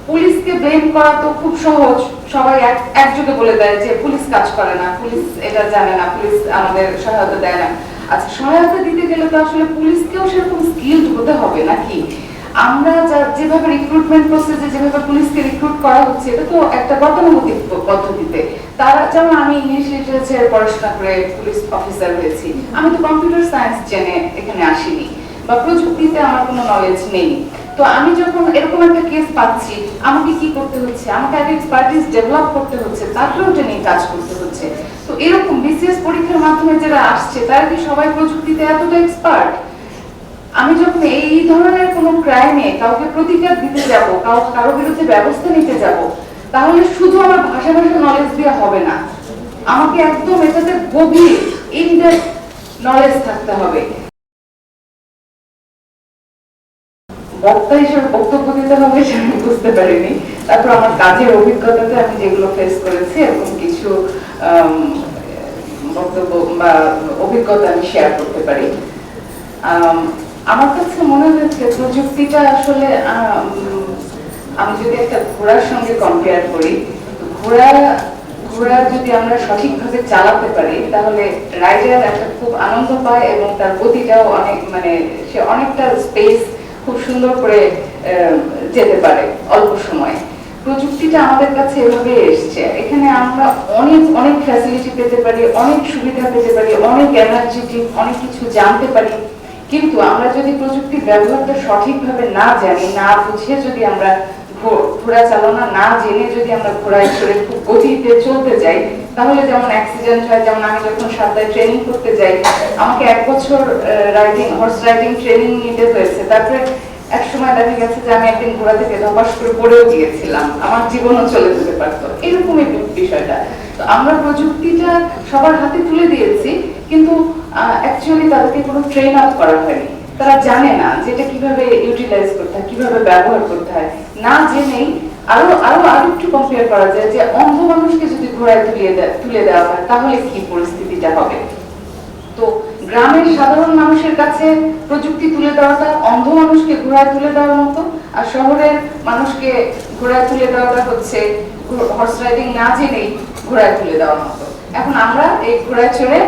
পুলিশকে ব্লেম করা তো খুব সহজ, সবাই একযোগে বলে দেয় যে পুলিশ কাজ করে না, পুলিশ এটা জানে না, পুলিশ আমাদের সহায়তা দেয় না। আচ্ছা, সহায়তা দিতে গেলে তো আসলে পুলিশকেও সেরকম স্কিলড হতে হবে নাকি? আমরা যেভাবে রিক্রুটমেন্ট প্রসেসে যেভাবে পুলিশকে রিক্রুট করা হচ্ছে, এটা তো একটা গতানুগতিক পদ্ধতিতে। তারা যেমন আমি ইংলিশ লিটারেচার পড়াশোনা করে পুলিশ অফিসার হয়েছি, আমি তো কম্পিউটার সায়েন্স জেনে এখানে আসিনি, বা প্রযুক্তিতে আমার কোনো নলেজ নেই। তো আমি যখন এরকম একটা কেস পাচ্ছি, আমাকে কি করতে হচ্ছে? আমাকে একটা এক্সপার্টিস ডেভেলপ করতে হচ্ছে, তারপরে ওটা নিয়ে কাজ করতে হচ্ছে। তো এরকম বিসিএস পরীক্ষার মাধ্যমে যারা আসছে, তারা কি সবাই প্রযুক্তিতে এতটা এক্সপার্ট? আমি যখন এই ধরনের কোনো ক্রাইমে কাউকে প্রতিকার দিতে যাব, কারো বিরুদ্ধে ব্যবস্থা নিতে যাব, তাহলে শুধু আমার ভাষা নলেজ দিয়ে হবে না, আমাকে একদম এটাতে গভীর ইনডেপথ নলেজ থাকতে হবে। বক্তা হিসেবে বক্তব্য দিতে হবে সেটা আমি বুঝতে পারিনি। তারপর আমার কাজের অভিজ্ঞতাতে আমি যেগুলো ফেস করেছি, এরকম কিছু বক্তব্য বা অভিজ্ঞতা আমি শেয়ার করতে পারি। আমার কাছে মনে হয়েছে প্রযুক্তিটা আসলে আমি যদি একটা ঘোড়ার সঙ্গে কম্পেয়ার করি, ঘোড়া যদি আমরা সঠিকভাবে চালাতে পারি, তাহলে রাইডার একটা খুব আনন্দ পায় এবং তার গতিটাও অনেক, মানে সে অনেকটা স্পেস খুব সুন্দর করে যেতে পারে অল্প সময়ে। প্রযুক্তিটা আমাদের কাছে এভাবে এসছে, এখানে আমরা অনেক অনেক ফ্যাসিলিটি পেতে পারি, অনেক সুবিধা পেতে পারি, অনেক এনার্জেটিক, অনেক কিছু জানতে পারি। কিন্তু আমরা যদি প্রযুক্তির ব্যবহারটা সঠিকভাবে না জানি, না বুঝে যদি আমরা ঘোড়া চালনা না জেনে যদি আমরা ঘোড়ায় চড়ে খুব গতিতে চলতে যাই, তাহলে যেমন অ্যাক্সিডেন্ট হয়। যেমন আমি যখন সাতটায় ট্রেনিং করতে যাই, আমাকে 1 বছর হর্স রাইডিং ট্রেনিং নিতে হয়েছে। তারপরে এক সময় দেখা গেছে যে আমি একদিন ঘোড়া থেকে ধপাস করে পড়েও গিয়েছিলাম, আমার জীবনও চলে যেতে পারতো, এরকমই বিষয়টা। তো আমরা প্রযুক্তিটা সবার হাতে তুলে দিয়েছি, কিন্তু অ্যাকচুয়ালি তাদেরকে কোনো ট্রেন আপ করা হয়নি। তারা জানে না যে এটা কিভাবে ইউটিলাইজ করতে হয়, কিভাবে ব্যবহার করতে হয়। না জেনেই আরো একটু কম্পেয়ার করা যায় যে অন্ধ মানুষকে যদি ঘোড়ায় তুলে দেওয়া হয়, তাহলে কি পরিস্থিতিটা হবে। তো গ্রামের সাধারণ মানুষের কাছে প্রযুক্তি তুলে দেওয়াটা অন্ধ মানুষকে ঘোড়ায় তুলে দেওয়ার মতো, আর শহরের মানুষকে ঘোড়ায় তুলে দেওয়াটা হচ্ছে হর্স রাইডিং না জেনেই ঘোড়ায় তুলে দেওয়ার মতো। এখন আমরা এই ঘোড়ায় চড়ে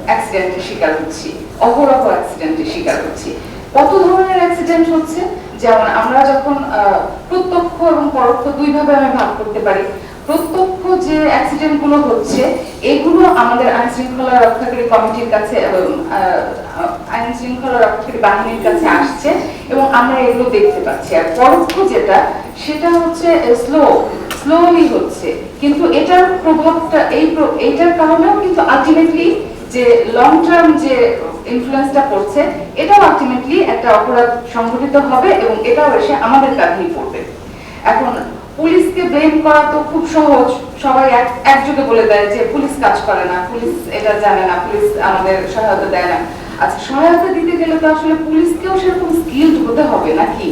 অ্যাক্সিডেন্টের শিকার হচ্ছি, অহরহ অ্যাক্সিডেন্টের শিকার হচ্ছি। কত ধরনের অ্যাক্সিডেন্ট হচ্ছে, যেমন আমরা যখন প্রত্যক্ষ এবং পরোক্ষ দুইভাবে আমি ভাগ করতে পারি। প্রত্যক্ষ যে অ্যাক্সিডেন্ট গুলো হচ্ছে, এগুলো আমাদের আইন শৃঙ্খলা রক্ষাকারী কমিটির কাছে, আইন শৃঙ্খলা রক্ষাকারী বাহিনীর কাছে আসছে এবং আমরা এগুলো দেখতে পাচ্ছি। আর পরোক্ষ যেটা, সেটা হচ্ছে স্লোলি হচ্ছে, কিন্তু এটার প্রভাবটা এইটার কারণেও কিন্তু আলটিমেটলি যে লং টার্ম যে ইনফ্লুয়েন্সটা পড়ছে, এটাও আলটিমেটলি একটা অপরাধ সংঘটিত হবে এবং এটাও এসে আমাদের কাঁধেই পড়বে। এখন পুলিশকে ব্লেম করা তো খুব সহজ, সবাই একযোগে বলে দেয় যে পুলিশ কাজ করে না, পুলিশ এটা জানে না, পুলিশ আমাদের সহায়তা দেয় না। আচ্ছা, সহায়তা দিতে গেলে তো আসলে পুলিশকেও সেরকম স্কিলড হতে হবে নাকি?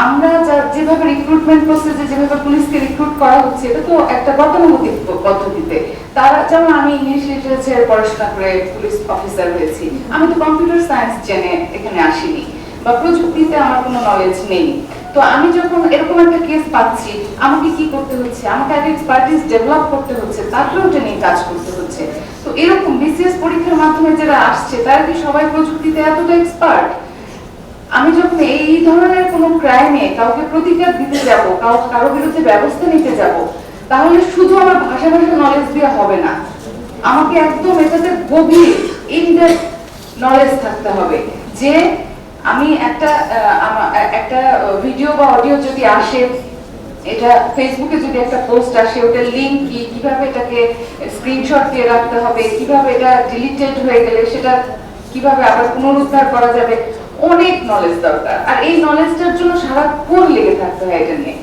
আমরা যেভাবে রিক্রুটমেন্ট প্রসেসে যেভাবে পুলিশকে রিক্রুট করা হচ্ছে, এটা তো একটা গতানুগতিক পদ্ধতিতে। তারা যেমন আমি ইংলিশ লিটারেচার পড়াশোনা করে পুলিশ অফিসার হয়েছি, আমি তো কম্পিউটার সায়েন্স জেনে এখানে আসিনি, বা প্রযুক্তিতে আমার কোনো নলেজ নেই। তো আমি যখন এরকম একটা কেস পাচ্ছি, আমাকে কি করতে হচ্ছে? আমাকে একটা এক্সপার্টিস ডেভেলপ করতে হচ্ছে, তারপরে ওটা নিয়ে কাজ করতে হচ্ছে। তো এরকম বিসিএস পরীক্ষার মাধ্যমে যারা আসছে, তারা কি সবাই প্রযুক্তিতে এতটা এক্সপার্ট? আমি যখন এই ধরনের কোনো ক্রাইমে কাউকে প্রতিকার দিতে যাব, কারো বিরুদ্ধে ব্যবস্থা নিতে যাব, তাহলে শুধু আমার ভাষা নলেজ দিয়ে হবে না, আমাকে একদম এটাতে গভীর ইনডেপথ নলেজ থাকতে হবে। যে আমি একটা ভিডিও বা অডিও যদি আসে, এটা ফেসবুকে যদি একটা পোস্ট আসে, ওটার লিংক কি, কিভাবে এটাকে স্ক্রিনশট দিয়ে রাখতে হবে, কিভাবে এটা ডিলিটেড হয়ে গেলে সেটা কিভাবে আবার পুনরুদ্ধার করা যাবে, অনেক নলেজ দরকার। আর এই নলেজটার জন্য সারাক্ষণ লেগে থাকতে হয় এটা নিয়ে।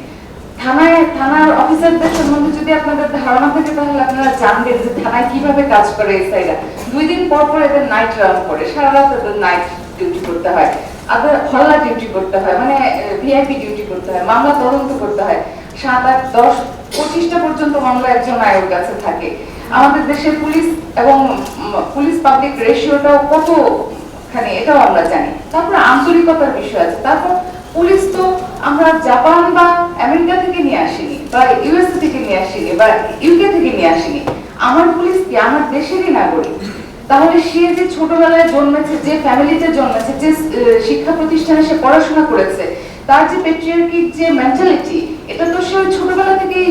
থানার অফিসারদের সম্বন্ধে যদি আপনাদের ধারণা থাকে, তাহলে আপনারা জানবেন যে থানায় কিভাবে কাজ করে এসআইরা। 2 দিন পর পর এদের নাইট রাউন্ড করে, সারা রাত এদের নাইট ডিউটি করতে হয়, আবার হল্লা ডিউটি করতে হয়, মানে ভিআইপি ডিউটি করতে হয়, মামলা তদন্ত করতে হয়। 7, 8, 10, 25টা পর্যন্ত মামলা একজন আয়োগ কাছে থাকে। আমাদের দেশের পুলিশ এবং পুলিশ পাবলিক রেশিওটাও কতখানি, এটাও আমরা জানি। তারপর আন্তরিকতার বিষয় আছে। তারপর পুলিশ তো আমরা জাপান বা আমেরিকা বা ইউএসএ থেকে নিয়ে আসিনি বা ইউকে থেকে নিয়ে আসিনি। আমার পুলিশ কি আমার দেশেরই নাগরিক। তাহলে সে যে ছোটবেলায় জন্মেছে, যে ফ্যামিলিতে জন্মেছে, যে শিক্ষা প্রতিষ্ঠানে সে পড়াশোনা করেছে, তার যে পেট্রিয়ার্কিক যে মেন্টালিটি, এটা তো সে ছোটবেলা থেকেই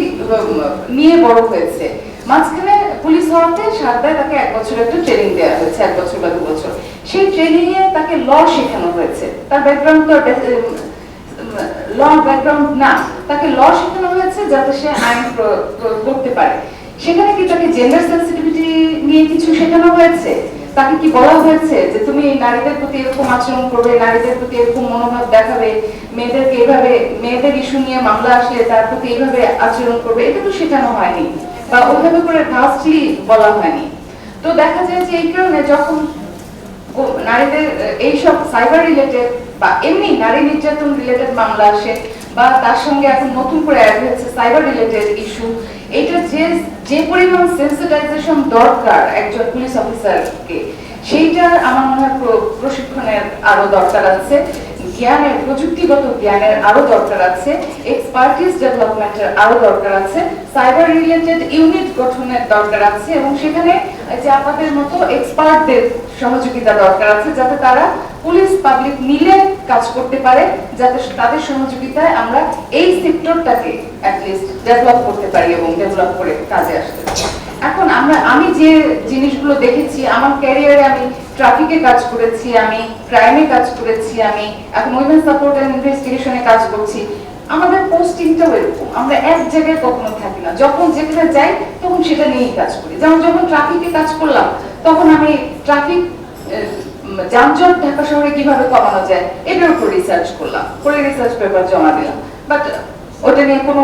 নিয়ে বড় হয়েছে। মাঝখানে পুলিশ হওয়াতে সারদায় তাকে 1 বছর একটা ট্রেনিং দেওয়া হয়েছে, 1 বছর বা 2 বছর। সেই ট্রেনিং এ তাকে ল শেখানো হয়েছে। তার ব্যাকগ্রাউন্ড তো ল ব্যাকগ্রাউন্ড না, তাকে ল শেখানো হয়েছে যাতে সে আইন করতে পারে। সেখানে কি তাকে জেন্ডার সেন্সিটিভিটি নিয়ে কিছু শেখানো হয়েছে? তাকে কি বলা হয়েছে যে তুমি নারীদের প্রতি এরকম আচরণ করবে, নারীদের প্রতি এরকম মনোভাব দেখাবে, মেয়েদেরকে এইভাবে, মেয়েদের ইস্যু নিয়ে মামলা আসলে তার প্রতি এইভাবে আচরণ করবে? এটা তো শেখানো হয়নি বা ওইভাবে করে ভাস্টলি বলা হয়নি। তো দেখা যায় যে এই কারণে যখন নারীদের এইসব সাইবার রিলেটেড বা এমনি নারী নির্যাতন রিলেটেড মামলা আসে, বা তার সঙ্গে এখন নতুন করে অ্যাড হয়েছে সাইবার রিলেটেড ইস্যু, এটা যে পরিমাণ সেন্সিটাইজেশন দরকার একজন পুলিশ অফিসারকে, সেইটা আমার মনে হয় প্রশিক্ষণের আরো দরকার আছে, জ্ঞানের, প্রযুক্তিগত জ্ঞানের আরো দরকার আছে, এক্সপার্টিস ডেভেলপমেন্টের আরো দরকার আছে, সাইবার রিলেটেড ইউনিট গঠনের দরকার আছে, এবং সেখানে যে আপনাদের মতো এক্সপার্টদের সহযোগিতা দরকার আছে, যাতে তারা পুলিশ পাবলিক মিলে কাজ করতে পারে, যাতে তাদের সহযোগিতায় আমরা এই সেক্টরটাকে অ্যাটলিস্ট ডেভেলপ করতে পারি এবং ডেভেলপ করে কাজে আসতে পারি। এখন আমি যে জিনিসগুলো দেখেছি আমার ক্যারিয়ারে, আমি ট্রাফিকে কাজ করেছি, আমি ক্রাইমে কাজ করেছি, আমি এখন উইমেন সাপোর্ট এন্ড ইনভেস্টিগেশনে কাজ করছি। আমাদের পোস্টিংটাও এরকম, আমরা এক জায়গায় কখনো থাকি না, যখন যেখানে যাই তখন সেটা নিয়েই কাজ করি। যেমন যখন ট্রাফিকে কাজ করলাম তখন আমি ট্রাফিক যানজট ঢাকা শহরে কিভাবে কমানো যায় এটার উপর রিসার্চ করলাম, করে রিসার্চ পেপার জমা দিলাম, বাট ওটা নিয়ে কোনো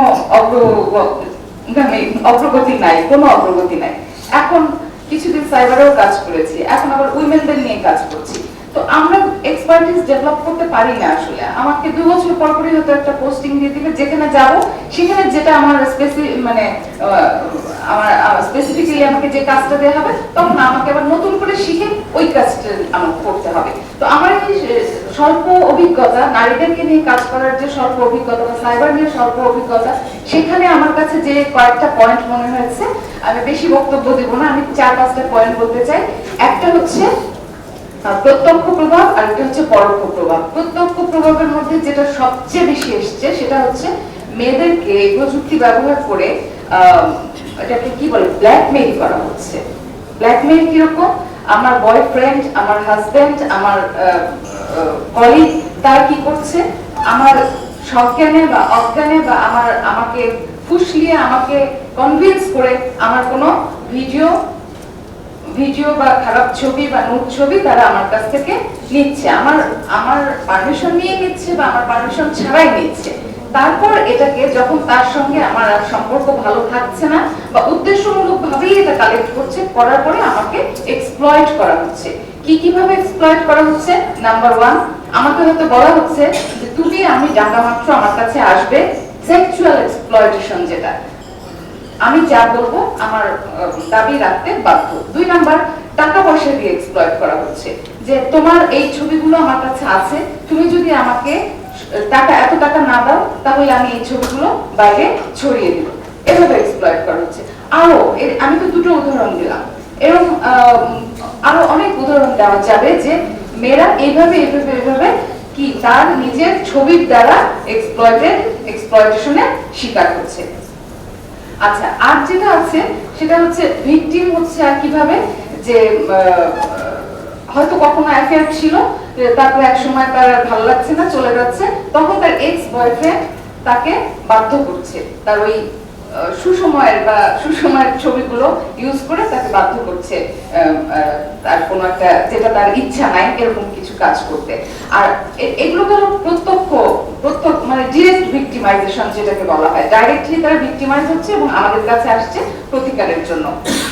অগ্রগতি নাই, কোনো অগ্রগতি নাই। এখন কিছুদিন সাইবারেও কাজ করেছি, এখন আবার উইমেনদের নিয়ে কাজ করছি। তো আমরা এক্সপার্টিস ডেভেলপ করতে পারি না আসলে। আমাকে 2 বছর পর পরই হয়তো একটা পোস্টিং দিয়ে দিবে, যেখানে যাব সেখানে যেটা আমার আমার স্পেসিফিক্যালি আমাকে যে কাজটা দেওয়া হবে, তখন আমাকে আবার নতুন করে শিখে ওই কাজটা আমাকে করতে হবে। তো আমার এই স্বল্প অভিজ্ঞতা, নারীদেরকে নিয়ে কাজ করার যে স্বল্প অভিজ্ঞতা বা সাইবার নিয়ে স্বল্প অভিজ্ঞতা, সেখানে আমার কাছে যে কয়েকটা পয়েন্ট মনে হয়েছে, আমি বেশি বক্তব্য দেব না, আমি 4-5টা পয়েন্ট বলতে চাই। একটা হচ্ছে প্রত্যক্ষ প্রভাব, আর একটা হচ্ছে পরোক্ষ প্রভাব। প্রত্যক্ষ প্রভাবের মধ্যে যেটা সবচেয়ে বেশি এসছে সেটা হচ্ছে মেয়েদেরকে প্রযুক্তি ব্যবহার করে এটাকে কি বলে, ব্ল্যাকমেইল করা হচ্ছে। ব্ল্যাকমেইল কিরকম? আমার বয়ফ্রেন্ড, আমার হাজবেন্ড, আমার কলিগ, তারা কি করছে, আমার সজ্ঞানে বা অজ্ঞানে বা আমাকে ফুসলিয়ে, আমাকে কনভিন্স করে আমার কোনো ভিডিও বা খারাপ ছবি বা নুট ছবি তারা আমার কাছ থেকে নিচ্ছে, আমার পারমিশন নিয়ে নিচ্ছে বা আমার পারমিশন ছাড়াই নিচ্ছে। তারপর এটাকে যখন তার সঙ্গে আমার সম্পর্ক ভালো থাকছে না বা উদ্দেশ্যমূলক ভাবেই এটা কালেক্ট করছে, করার পরে আমাকে এক্সপ্লয়েট করা হচ্ছে। কিভাবে এক্সপ্লয়েট করা হচ্ছে? নাম্বার 1, আমাকে হয়তো বলা হচ্ছে যে তুমি আমি ডাকা মাত্র আমার কাছে আসবে, সেক্সুয়াল এক্সপ্লয়টেশন, যেটা আমি যা বলবো আমার দাবি রাখতে বাধ্য। 2 নাম্বার, টাকা পয়সা দিয়ে এক্সপ্লয়েট করা হচ্ছে, যে তোমার এই ছবিগুলো আমার কাছে আছে, তুমি যদি আমাকে এত টাকা না দাও তাহলে আমি এই ছবিগুলো বাইরে ছড়িয়ে দিব। এভাবে এক্সপ্লয়েট করা হচ্ছে। আরো আমি তো 2টো উদাহরণ দিলাম, এরকম আরো অনেক উদাহরণ দেওয়া যাবে যে মেয়েরা এইভাবে কি তার নিজের ছবির দ্বারা এক্সপ্লয়টেশনের শিকার হচ্ছে। আচ্ছা, আর যেটা আছে সেটা হচ্ছে ভিকটিম হচ্ছে আর কিভাবে, যে হয়তো কখনো অ্যাফেয়ার ছিল, তারপরে এক সময় তার ভালো লাগছে না, চলে যাচ্ছে, তখন তার এক্স বয়ফ্রেন্ড তাকে বাধ্য করছে, তার ওই সুসময়ের ছবিগুলো ইউজ করে তাকে বাধ্য করছে তার কোনো একটা, যেটা তার ইচ্ছা নাই, এরকম কিছু কাজ করতে। আর এগুলো হলো প্রত্যক্ষ মানে ডিরেক্ট ভিকটিমাইজেশন যেটাকে বলা হয়। ডাইরেক্টলি তারা ভিকটিমাইজ হচ্ছে এবং আমাদের কাছে আসছে প্রতিকারের জন্য।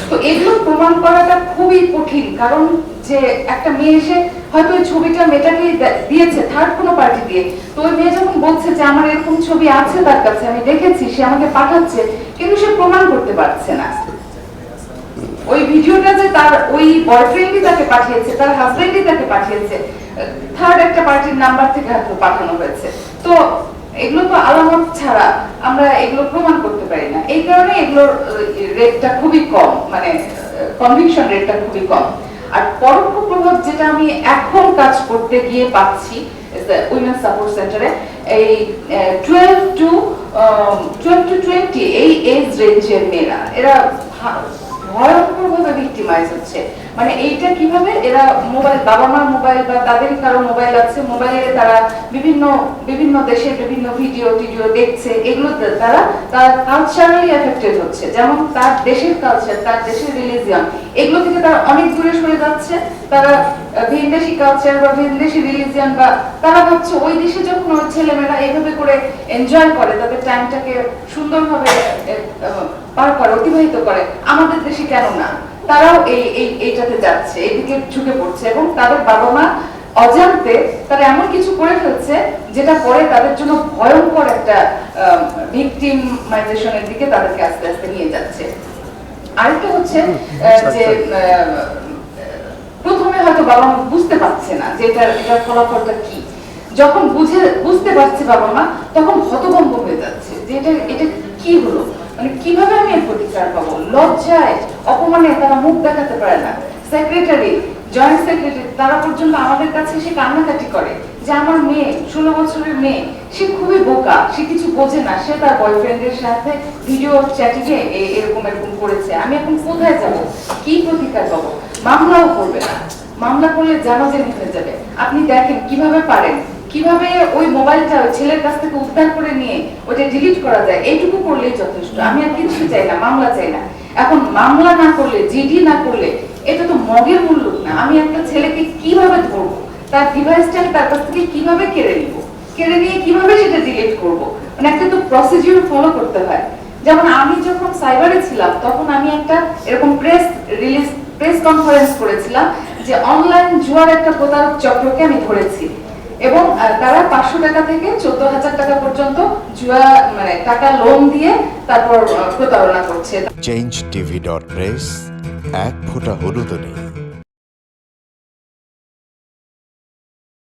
তো এগুলো প্রমাণ করাটা খুবই কঠিন, কারণ যে একটা মেয়ে এসে হয়তো ওই ছবিটা মেয়েটাকে দিয়েছে থার্ড কোনো পার্টি দিয়ে, তো ওই মেয়ে যখন বলছে যে আমার এরকম ছবি আছে তার কাছে, আমি দেখেছি, সে আমাকে পাঠাচ্ছে, কিন্তু সে প্রমাণ করতে পারছে না ওই ভিডিওটা যে তার ওই বয়ফ্রেন্ডই তাকে পাঠিয়েছে, তার হাজবেন্ডই তাকে পাঠিয়েছে, থার্ড একটা পার্টির নাম্বার থেকে হয়তো পাঠানো হয়েছে। তো এগুলো তো আলামত ছাড়া আমরা এগুলো প্রমাণ করতে পারি না, এই কারণে এগুলোর রেটটা খুবই কম, মানে কনভিকশন রেটটা খুবই কম। আর পরোক্ষ প্রভাব যেটা আমি এখন কাজ করতে গিয়ে পাচ্ছি উইমেন সাপোর্ট সেন্টারে, এই 12 to 20 এই এজ রেঞ্জের মেয়েরা এরা ভয়ঙ্কর ভাবে ভিক্টিমাইজ হচ্ছে। মানে এইটা কিভাবে, এরা মোবাইল, বাবা মার মোবাইল বা তাদের কারো মোবাইল আছে, মোবাইলে তারা বিভিন্ন দেশের বিভিন্ন ভিডিও টিডিও দেখছে, এগুলো তারা কালচারালি এফেক্টেড হচ্ছে। যেমন তার দেশের কালচার, তার দেশের রিলিজিয়ন, এগুলো থেকে তারা অনেক দূরে সরে যাচ্ছে। তারা ভিনদেশি কালচার বা ভিনদেশি রিলিজিয়ন, বা তারা ভাবছে ওই দেশে যখন ওই ছেলেমেয়েরা এইভাবে করে এনজয় করে, তাদের টাইমটাকে সুন্দরভাবে পার করে, অতিবাহিত করে, আমাদের দেশে কেন না? তারাও এইটাতে যাচ্ছে, এইদিকে ঝুঁকে পড়ছে, এবং তাদের বাবা মা অজান্তে তারা এমন কিছু করে ফেলছে যেটা পরে তাদের জন্য ভয়ঙ্কর একটা ভিকটিমাইজেশনের দিকে তাদেরকে আস্তে আস্তে নিয়ে যাচ্ছে। আরেকটা হচ্ছে যে প্রথমে হয়তো বাবা মা বুঝতে পারছে না যে এটার ফলাফলটা কি। যখন বুঝতে পারছে বাবা মা, তখন হতভম্ব হয়ে যাচ্ছে যে এটা কি হলো, মানে কিভাবে আমি এর প্রতিকার পাবো। লজ্জায় অপমানে তারা মুখ দেখাতে পারে না। সেক্রেটারি, জয়েন্ট সেক্রেটারি, তারা পর্যন্ত আমাদের কাছে এসে কান্নাকাটি করে যে আমার মেয়ে, 16 বছরের মেয়ে, সে খুবই বোকা, সে কিছু বোঝে না, সে তার বয়ফ্রেন্ডের সাথে ভিডিও চ্যাটিংয়ে এরকম করেছে, আমি এখন কোথায় যাব, কি প্রতিকার পাবো? মামলাও করবে না, মামলা করলে জানাজানি হয়ে যাবে। আপনি দেখেন কিভাবে পারেন, কিভাবে ওই মোবাইলটা ওই ছেলের কাছ থেকে উদ্ধার করে নিয়ে ওইটা ডিলিট করা যায়, এইটুকু করলেই যথেষ্ট। আমি আর কিছু চাই না, মামলা চাই না। এখন মামলা না করলে, জিডি না করলে, এটা তো মগের মূল্য না। আমি একটা ছেলেকে কিভাবে ধরবো, তার ডিভাইসটা আমি তার কাছ থেকে কিভাবে কেড়ে নিব, কেড়ে নিয়ে কিভাবে সেটা ডিলিট করব, মানে একটা তো প্রসিডিউর ফলো করতে হয়। যেমন আমি যখন সাইবারে ছিলাম, তখন আমি একটা এরকম প্রেস কনফারেন্স করেছিলাম যে অনলাইন জুয়ার একটা প্রতারক চক্রকে আমি ধরেছি, এবং তারা 500 টাকা থেকে 14,000 টাকা পর্যন্ত জুয়া, মানে টাকা লোন দিয়ে তারপর প্রতারণা করছে। changeTV.press, এক ফোঁটা হলুদ নেই।